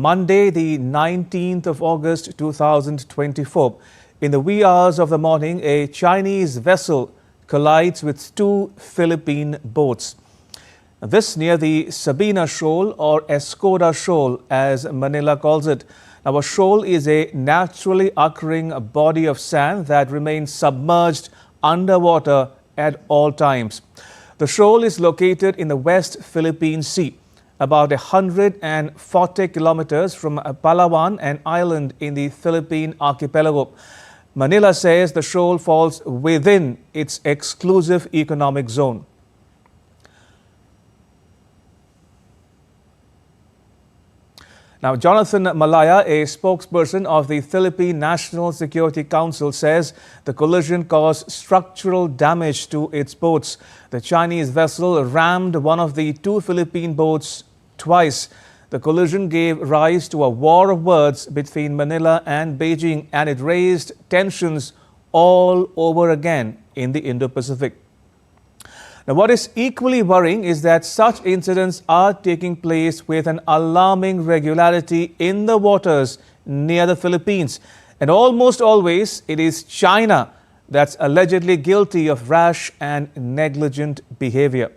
Monday, the 19th of August 2024. In the wee hours of the morning, a Chinese vessel collides with two Philippine boats. This near the Sabina Shoal, or Escoda Shoal as Manila calls it. Now, a shoal is a naturally occurring body of sand that remains submerged underwater at all times. The shoal is located in the West Philippine Sea, about 140 kilometers from Palawan, an island in the Philippine archipelago. Manila says the shoal falls within its exclusive economic zone. Now, Jonathan Malaya, a spokesperson of the Philippine National Security Council, says the collision caused structural damage to its boats. The Chinese vessel rammed one of the two Philippine boats twice. The collision gave rise to a war of words between Manila and Beijing, and it raised tensions all over again in the Indo-Pacific. Now, what is equally worrying is that such incidents are taking place with an alarming regularity in the waters near the Philippines. And almost always, it is China that's allegedly guilty of rash and negligent behavior.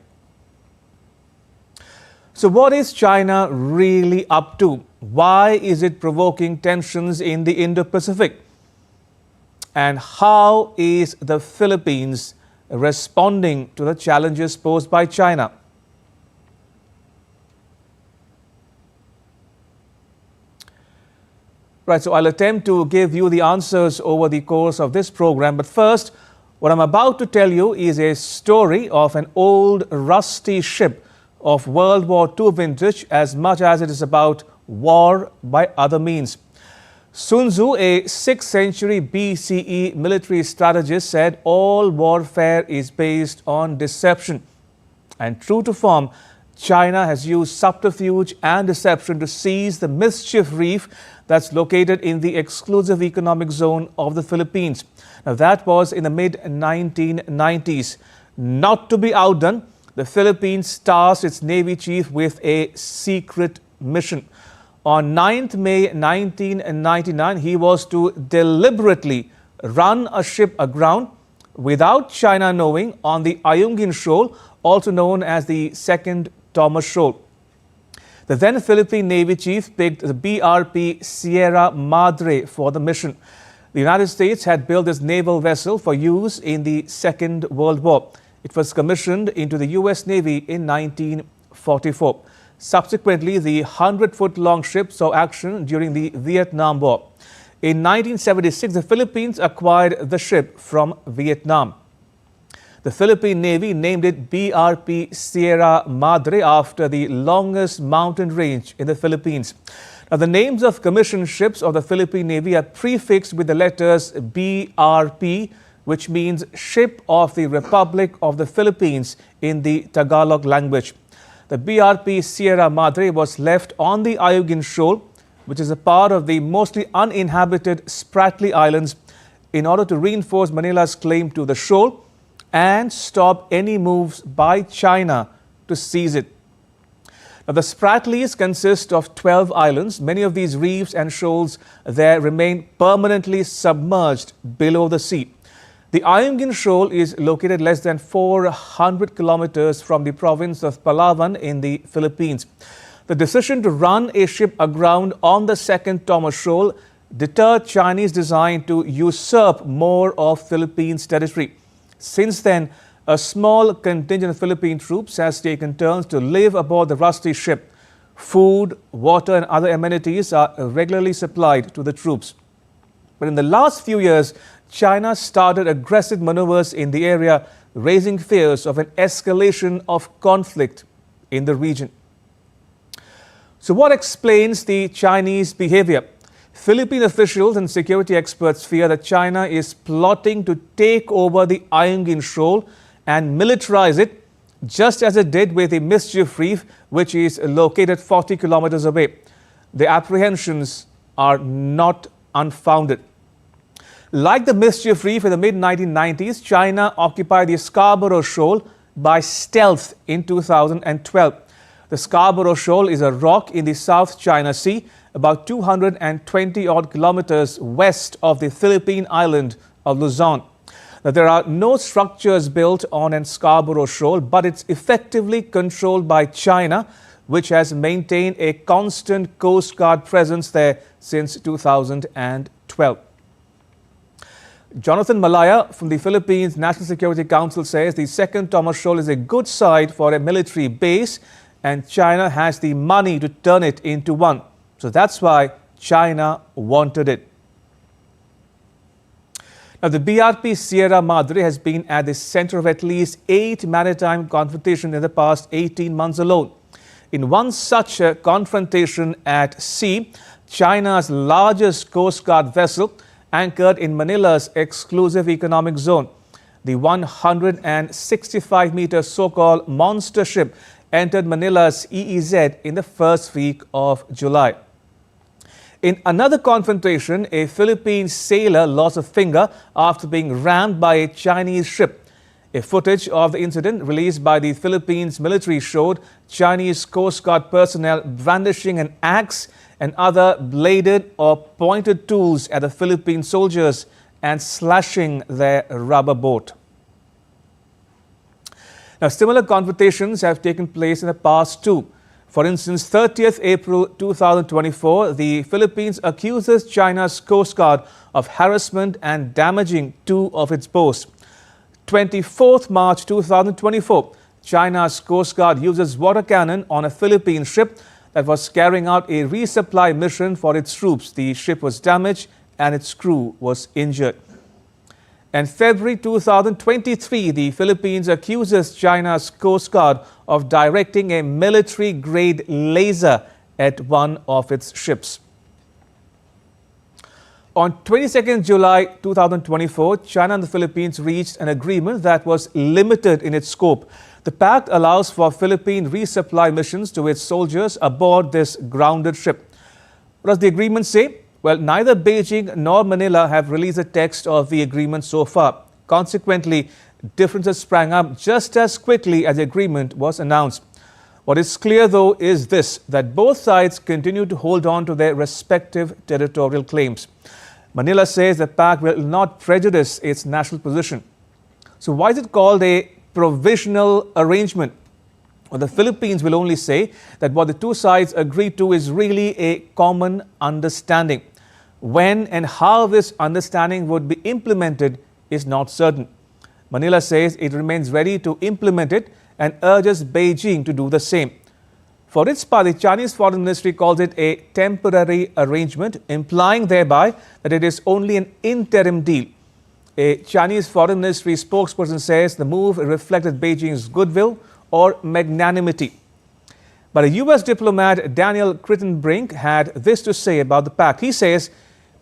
So what is China really up to? Why is it provoking tensions in the Indo-Pacific? And how is the Philippines responding to the challenges posed by China? Right, so I'll attempt to give you the answers over the course of this program. But first, what I'm about to tell you is a story of an old rusty ship of World War II vintage, as much as it is about war by other means. Sun Tzu, a 6th century BCE military strategist, said all warfare is based on deception. And true to form, China has used subterfuge and deception to seize the mischief reef that's located in the exclusive economic zone of the Philippines. Now, that was in the mid-1990s. Not to be outdone, the Philippines tasked its Navy chief with a secret mission. On 9th May 1999, he was to deliberately run a ship aground without China knowing on the Ayungin Shoal, also known as the Second Thomas Shoal. The then Philippine Navy chief picked the BRP Sierra Madre for the mission. The United States had built this naval vessel for use in the Second World War. It was commissioned into the U.S. Navy in 1944. Subsequently, the 100-foot-long ship saw action during the Vietnam War. In 1976, the Philippines acquired the ship from Vietnam. The Philippine Navy named it BRP Sierra Madre after the longest mountain range in the Philippines. Now, the names of commissioned ships of the Philippine Navy are prefixed with the letters BRP, which means Ship of the Republic of the Philippines in the Tagalog language. The BRP Sierra Madre was left on the Ayungin Shoal, which is a part of the mostly uninhabited Spratly Islands, in order to reinforce Manila's claim to the shoal and stop any moves by China to seize it. Now, the Spratlys consist of 12 islands. Many of these reefs and shoals there remain permanently submerged below the sea. The Ayungin Shoal is located less than 400 kilometers from the province of Palawan in the Philippines. The decision to run a ship aground on the Second Thomas Shoal deterred Chinese design to usurp more of Philippines' territory. Since then, a small contingent of Philippine troops has taken turns to live aboard the rusty ship. Food, water and other amenities are regularly supplied to the troops. But in the last few years, China started aggressive maneuvers in the area, raising fears of an escalation of conflict in the region. So what explains the Chinese behavior? Philippine officials and security experts fear that China is plotting to take over the Ayungin Shoal and militarize it, just as it did with the Mischief Reef, which is located 40 kilometers away. The apprehensions are not unfounded. Like the Mischief Reef in the mid-1990s, China occupied the Scarborough Shoal by stealth in 2012. The Scarborough Shoal is a rock in the South China Sea about 220 odd kilometers west of the Philippine island of Luzon. Now, there are no structures built on an Scarborough shoal, but it's effectively controlled by China, which has maintained a constant Coast Guard presence there since 2012. Jonathan Malaya from the Philippines National Security Council says the Second Thomas Shoal is a good site for a military base and China has the money to turn it into one. So that's why China wanted it. Now, the BRP Sierra Madre has been at the center of at least 8 maritime confrontations in the past 18 months alone. In one such confrontation at sea, China's largest Coast Guard vessel anchored in Manila's exclusive economic zone. The 165-meter so-called monster ship entered Manila's EEZ in the first week of July. In another confrontation, a Philippine sailor lost a finger after being rammed by a Chinese ship. A footage of the incident released by the Philippines military showed Chinese Coast Guard personnel brandishing an axe and other bladed or pointed tools at the Philippine soldiers and slashing their rubber boat. Now, similar confrontations have taken place in the past too. For instance, 30th April 2024, the Philippines accuses China's Coast Guard of harassment and damaging 2 of its boats. 24th March 2024, China's Coast Guard uses water cannon on a Philippine ship that was carrying out a resupply mission for its troops. The ship was damaged and its crew was injured. In February 2023, the Philippines accuses China's Coast Guard of directing a military-grade laser at one of its ships. On 22nd July 2024, China and the Philippines reached an agreement that was limited in its scope. The pact allows for Philippine resupply missions to its soldiers aboard this grounded ship. What does the agreement say? Well, neither Beijing nor Manila have released a text of the agreement so far. Consequently, differences sprang up just as quickly as the agreement was announced. What is clear, though, is this, that both sides continue to hold on to their respective territorial claims. Manila says the pact will not prejudice its national position. So why is it called a provisional arrangement? Well, the Philippines will only say that what the two sides agreed to is really a common understanding. When and how this understanding would be implemented is not certain. Manila says it remains ready to implement it and urges Beijing to do the same. For its part, the Chinese Foreign Ministry calls it a temporary arrangement, implying thereby that it is only an interim deal. A Chinese Foreign Ministry spokesperson says the move reflected Beijing's goodwill or magnanimity. But a U.S. diplomat, DanKritenbrink, had this to say about the pact. He says,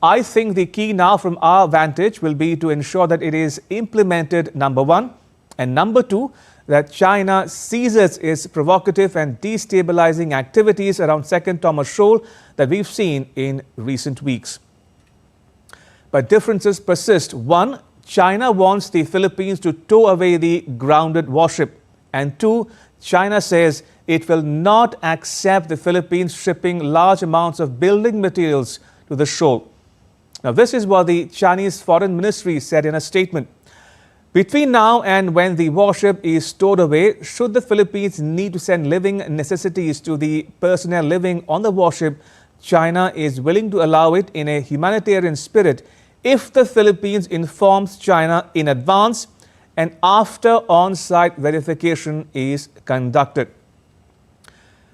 "I think the key now from our vantage will be to ensure that it is implemented, number one, and number two, that China ceases its provocative and destabilizing activities around Second Thomas Shoal that we've seen in recent weeks." But differences persist. One, China wants the Philippines to tow away the grounded warship. And two, China says it will not accept the Philippines shipping large amounts of building materials to the shoal. Now, this is what the Chinese Foreign Ministry said in a statement. Between now and when the warship is stowed away, should the Philippines need to send living necessities to the personnel living on the warship, China is willing to allow it in a humanitarian spirit if the Philippines informs China in advance and after on-site verification is conducted.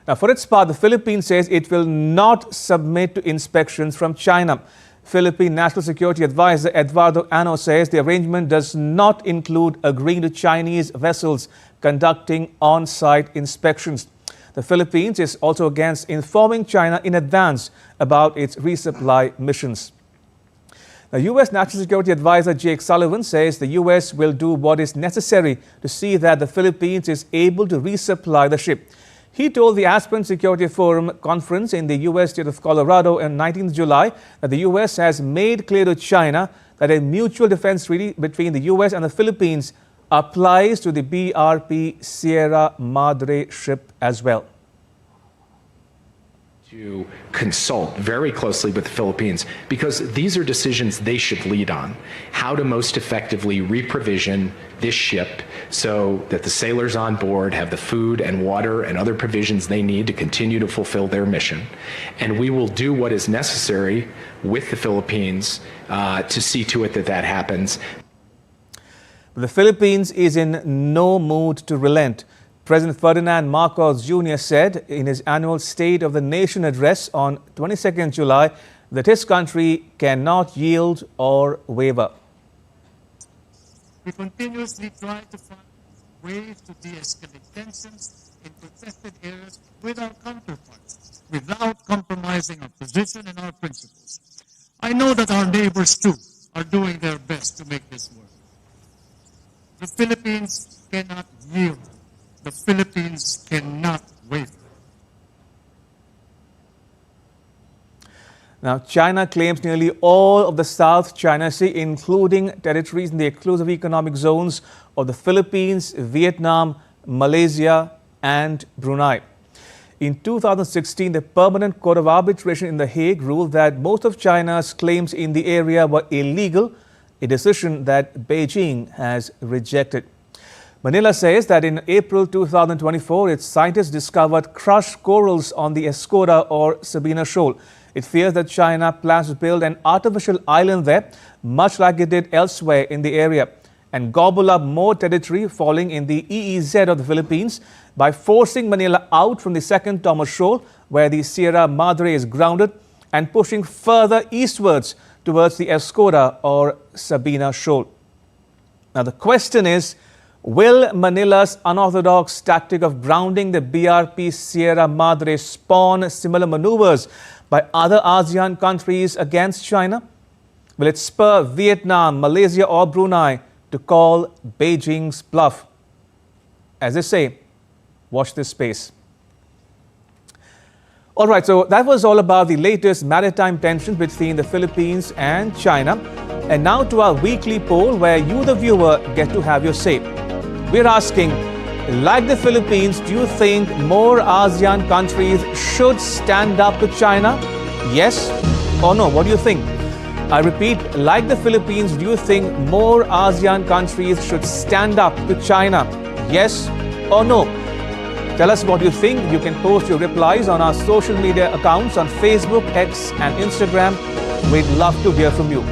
Now, for its part, the Philippines says it will not submit to inspections from China. Philippine National Security Advisor Eduardo Ano says the arrangement does not include agreeing to Chinese vessels conducting on-site inspections. The Philippines is also against informing China in advance about its resupply missions. Now, U.S. National Security Advisor Jake Sullivan says the U.S. will do what is necessary to see that the Philippines is able to resupply the ship. He told the Aspen Security Forum conference in the U.S. state of Colorado on 19th July that the U.S. has made clear to China that a mutual defense treaty between the U.S. and the Philippines applies to the BRP Sierra Madre ship as well. to consult very closely with the Philippines because these are decisions they should lead on. How to most effectively reprovision this ship so that the sailors on board have the food and water and other provisions they need to continue to fulfill their mission. And we will do what is necessary with the Philippines to see to it that that happens. The Philippines is in no mood to relent. President Ferdinand Marcos Junior said in his annual State of the Nation address on 22nd July that his country cannot yield or waver. We continuously try to find ways to de-escalate tensions in contested areas with our counterparts, without compromising our position and our principles. I know that our neighbors too are doing their best to make this work. The Philippines cannot yield. The Philippines cannot waver. Now, China claims nearly all of the South China Sea, including territories in the exclusive economic zones of the Philippines, Vietnam, Malaysia, and Brunei. In 2016, the Permanent Court of Arbitration in The Hague ruled that most of China's claims in the area were illegal, a decision that Beijing has rejected. Manila says that in April 2024, its scientists discovered crushed corals on the Escoda or Sabina shoal. It fears that China plans to build an artificial island there, much like it did elsewhere in the area, and gobble up more territory falling in the EEZ of the Philippines by forcing Manila out from the Second Thomas shoal, where the Sierra Madre is grounded, and pushing further eastwards towards the Escoda or Sabina shoal. Now the question is, will Manila's unorthodox tactic of grounding the BRP Sierra Madre spawn similar maneuvers by other ASEAN countries against China? Will it spur Vietnam, Malaysia or Brunei to call Beijing's bluff? As they say, watch this space. All right, so that was all about the latest maritime tensions between the Philippines and China. And now to our weekly poll where you, the viewer, get to have your say. We're asking, like the Philippines, do you think more ASEAN countries should stand up to China? Yes or no? What do you think? I repeat, like the Philippines, do you think more ASEAN countries should stand up to China? Yes or no? Tell us what you think. You can post your replies on our social media accounts on Facebook, X and Instagram. We'd love to hear from you.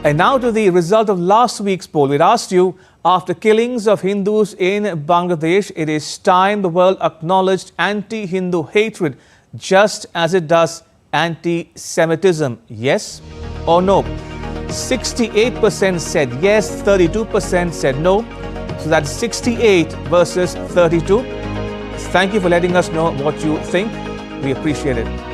And now to the result of last week's poll. We'd asked you, after killings of Hindus in Bangladesh, it is time the world acknowledged anti-Hindu hatred just as it does anti-Semitism. Yes or no? 68% said yes, 32% said no. So that's 68 versus 32. Thank you for letting us know what you think. We appreciate it.